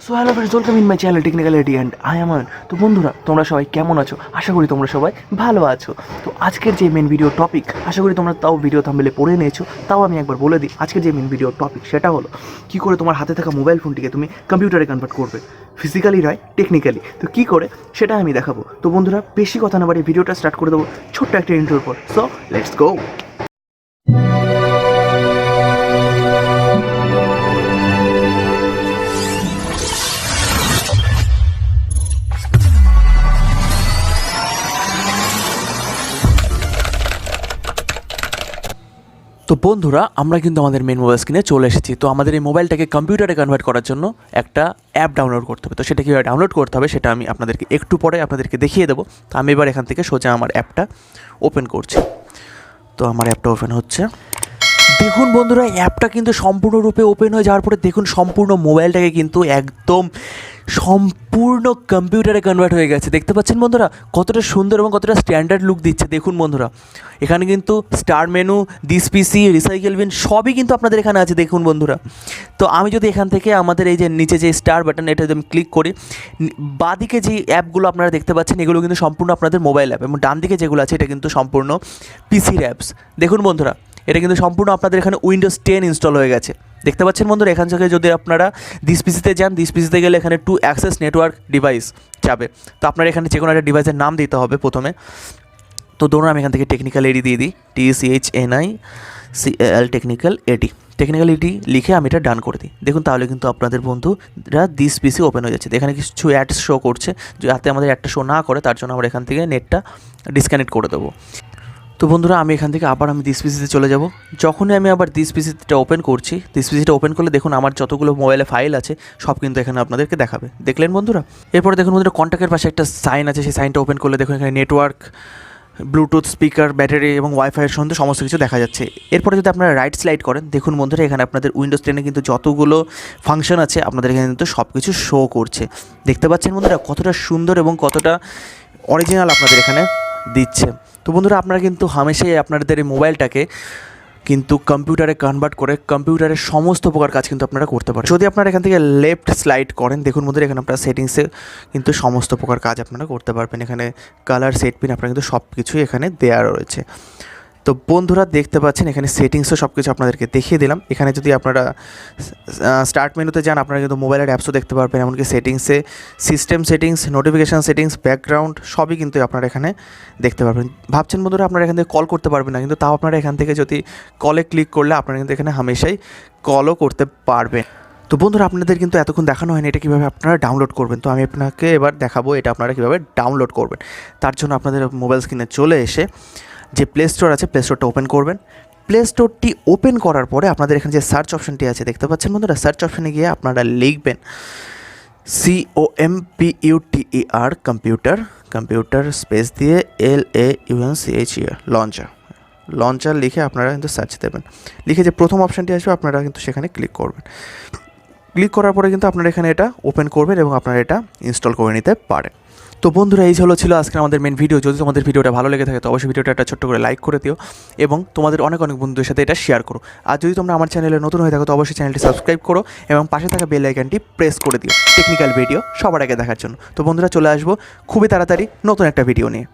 So hello friends, welcome in my channel technicality and I am ion. তো বন্ধুরা, তোমরা সবাই কেমন আছো? আশা করি তোমরা সবাই ভালো আছো। তো আজকের যে মেন ভিডিও টপিক, আশা করি তোমরা তাও ভিডিও থাম্বনেলে পড়ে নিয়েছো, তাও আমি একবার বলে দিই। আজকের যে মেন ভিডিও টপিক সেটা হলো কী করে তোমার হাতে থাকা মোবাইল ফোনটিকে তুমি কম্পিউটারে কনভার্ট করবে, ফিজিক্যালি নয় টেকনিক্যালি। তো কী করে সেটা আমি দেখাবো। তো বন্ধুরা, বেশি কথা না বাড়িয়ে ভিডিওটা স্টার্ট করে দেবো ছোট্ট একটা ইন্ট্রোর পর। So let's go. তো বন্ধুরা, আমরা কিন্তু আমাদের মেন মোবাইল স্ক্রিনে চলে এসেছি। তো আমাদের এই মোবাইলটাকে কম্পিউটারে কনভার্ট করার জন্য একটা অ্যাপ ডাউনলোড করতে হবে। তো সেটা কীভাবে ডাউনলোড করতে হবে সেটা আমি আপনাদেরকে একটু পরে আপনাদেরকে দেখিয়ে দেবো। তো আমি এবার এখান থেকে সোজা আমার অ্যাপটা ওপেন করছি। তো আমার অ্যাপটা ওপেন হচ্ছে। দেখুন বন্ধুরা, অ্যাপটা কিন্তু সম্পূর্ণরূপে ওপেন হয়ে যাওয়ার পরে দেখুন সম্পূর্ণ মোবাইলটাকে কিন্তু একদম সম্পূর্ণ কম্পিউটারে কনভার্ট হয়ে গেছে। দেখতে পাচ্ছেন বন্ধুরা, কতটা সুন্দর এবং কতটা স্ট্যান্ডার্ড লুক দিচ্ছে। দেখুন বন্ধুরা, এখানে কিন্তু start menu, this PC, recycle bin সবই কিন্তু আপনাদের এখানে আছে। দেখুন বন্ধুরা, তো আমি যদি এখান থেকে আমাদের এই যে নিচে যে স্টার বাটন, এটা যদি আমি ক্লিক করি, বাঁদিকে যে অ্যাপগুলো আপনারা দেখতে পাচ্ছেন এগুলো কিন্তু সম্পূর্ণ আপনাদের মোবাইল অ্যাপ, এবং ডান দিকে যেগুলো আছে এটা কিন্তু সম্পূর্ণ পিসির অ্যাপস। দেখুন বন্ধুরা, এটা কিন্তু সম্পূর্ণ আপনাদের এখানে উইন্ডোজ 10 ইনস্টল হয়ে গেছে। দেখতে পাচ্ছেন বন্ধুরা, এখান থেকে যদি আপনারা দিস পিসিতে যান, দিস পিসিতে গেলে এখানে টু অ্যাক্সেস নেটওয়ার্ক ডিভাইস যাবে। তো আপনার এখানে যে কোনো একটা ডিভাইসের নাম দিতে হবে প্রথমে। তো ধরুন আমি এখান থেকে টেকনিক্যাল এডি দিয়ে দিই, TCHNICAL টেকনিক্যাল এডি লিখে আমি এটা ডান করে দিই। দেখুন তাহলে কিন্তু আপনাদের বন্ধুরা দিস পিসি ওপেন হয়ে যাচ্ছে। এখানে কিছু অ্যাডস শো করছে, যাতে আমাদের অ্যাডটা শো না করে তার জন্য আমরা এখান থেকে নেটটা ডিসকানেক্ট করে দেবো। তো বন্ধুরা, আমি এখান থেকে আবার দিস পিসিতে চলে যাব। যখনই আমি আবার দিস পিসিটা ওপেন করছি, দিস পিসিটা ওপেন করলে দেখুন আমার যতগুলো মোবাইলে ফাইল আছে সব কিন্তু এখানে আপনাদেরকে দেখাবে। দেখলেন বন্ধুরা? এরপরে দেখুন বন্ধুরা, কন্ট্যাক্টের পাশে একটা সাইন আছে, সেই সাইনটা ওপেন করলে দেখুন এখানে নেটওয়ার্ক, ব্লুটুথ, স্পিকার, ব্যাটারি এবং ওয়াইফাইয়ের সঙ্গে সমস্ত কিছু দেখা যাচ্ছে। এরপরে যদি আপনারা রাইট স্লাইড করেন, দেখুন বন্ধুরা এখানে আপনাদের উইন্ডোজ 10 কিন্তু যতগুলো ফাংশন আছে আপনাদের এখানে কিন্তু সব কিছু শো করছে। দেখতে পাচ্ছেন বন্ধুরা কতটা সুন্দর এবং কতটা অরিজিনাল আপনাদের এখানে দিচ্ছে। তো বন্ধুরা, আপনারা কিন্তু হামেশাই আপনাদের এই মোবাইলটাকে কিন্তু কম্পিউটারে কনভার্ট করে কম্পিউটারের সমস্ত প্রকার কাজ কিন্তু আপনারা করতে পারেন। যদি আপনারা এখান থেকে লেফট স্লাইড করেন, দেখুন বন্ধুরা এখানে আপনারা সেটিংসে কিন্তু সমস্ত প্রকার কাজ আপনারা করতে পারবেন। এখানে কালার, সেট পিন আপনারা কিন্তু সব কিছুই এখানে দেওয়া রয়েছে। তো বন্ধুরা দেখতে পাচ্ছেন এখানে সেটিংসও সব কিছু আপনাদেরকে দেখিয়ে দিলাম। এখানে যদি আপনারা স্টার্ট মেনুতে যান, আপনারা কিন্তু মোবাইলের অ্যাপসও দেখতে পারবেন, এমনকি সেটিংসে system settings, notification settings, background সবই কিন্তু আপনারা এখানে দেখতে পারবেন। ভাবছেন বন্ধুরা আপনারা এখান থেকে কল করতে পারবেন না, কিন্তু তাও আপনারা এখান থেকে যদি কলে ক্লিক করলে আপনারা কিন্তু এখানে হামেশাই কলও করতে পারবেন। তো বন্ধুরা, আপনাদের কিন্তু এতক্ষণ দেখানো হয়নি এটা কীভাবে আপনারা ডাউনলোড করবেন। তো আমি আপনাকে এবার দেখাবো এটা আপনারা কীভাবে ডাউনলোড করবেন। তার জন্য আপনাদের মোবাইল স্ক্রিনে চলে এসে যে প্লে স্টোর আছে, প্লে স্টোরটা ওপেন করবেন। প্লে স্টোরটি ওপেন করার পরে আপনাদের এখানে যে সার্চ অপশানটি আছে দেখতে পাচ্ছেন বন্ধুরা, সার্চ অপশানে গিয়ে আপনারা লিখবেন COMPUTER কম্পিউটার স্পেস দিয়ে LAUNCHER লঞ্চার লিখে আপনারা কিন্তু সার্চ দেবেন। লিখে যে প্রথম অপশানটি আসবে আপনারা কিন্তু সেখানে ক্লিক করবেন। ক্লিক করার পরে কিন্তু আপনারা এখানে এটা ওপেন করবেন এবং আপনারা এটা ইনস্টল করে নিতে পারেন। তো বন্ধুরা, এই ছিল আজকে আমাদের মেন ভিডিও। যদি তোমাদের ভিডিওটা ভালো লেগে থাকে তো অবশ্যই ভিডিওটা একটা ছোট্ট করে লাইক করে দিও এবং তোমাদের অনেক বন্ধুদের সাথে এটা শেয়ার করো। আর যদি তোমরা আমার চ্যানেলে নতুন হয়ে থাকো তো অবশ্যই চ্যানেলটি সাবস্ক্রাইব করো এবং পাশে থাকা বেল আইকনটি প্রেস করে দিও টেকনিক্যাল ভিডিও সবার আগে দেখার জন্য। তো বন্ধুরা, চলে আসবো খুবই তাড়াতাড়ি নতুন একটা ভিডিও নিয়ে।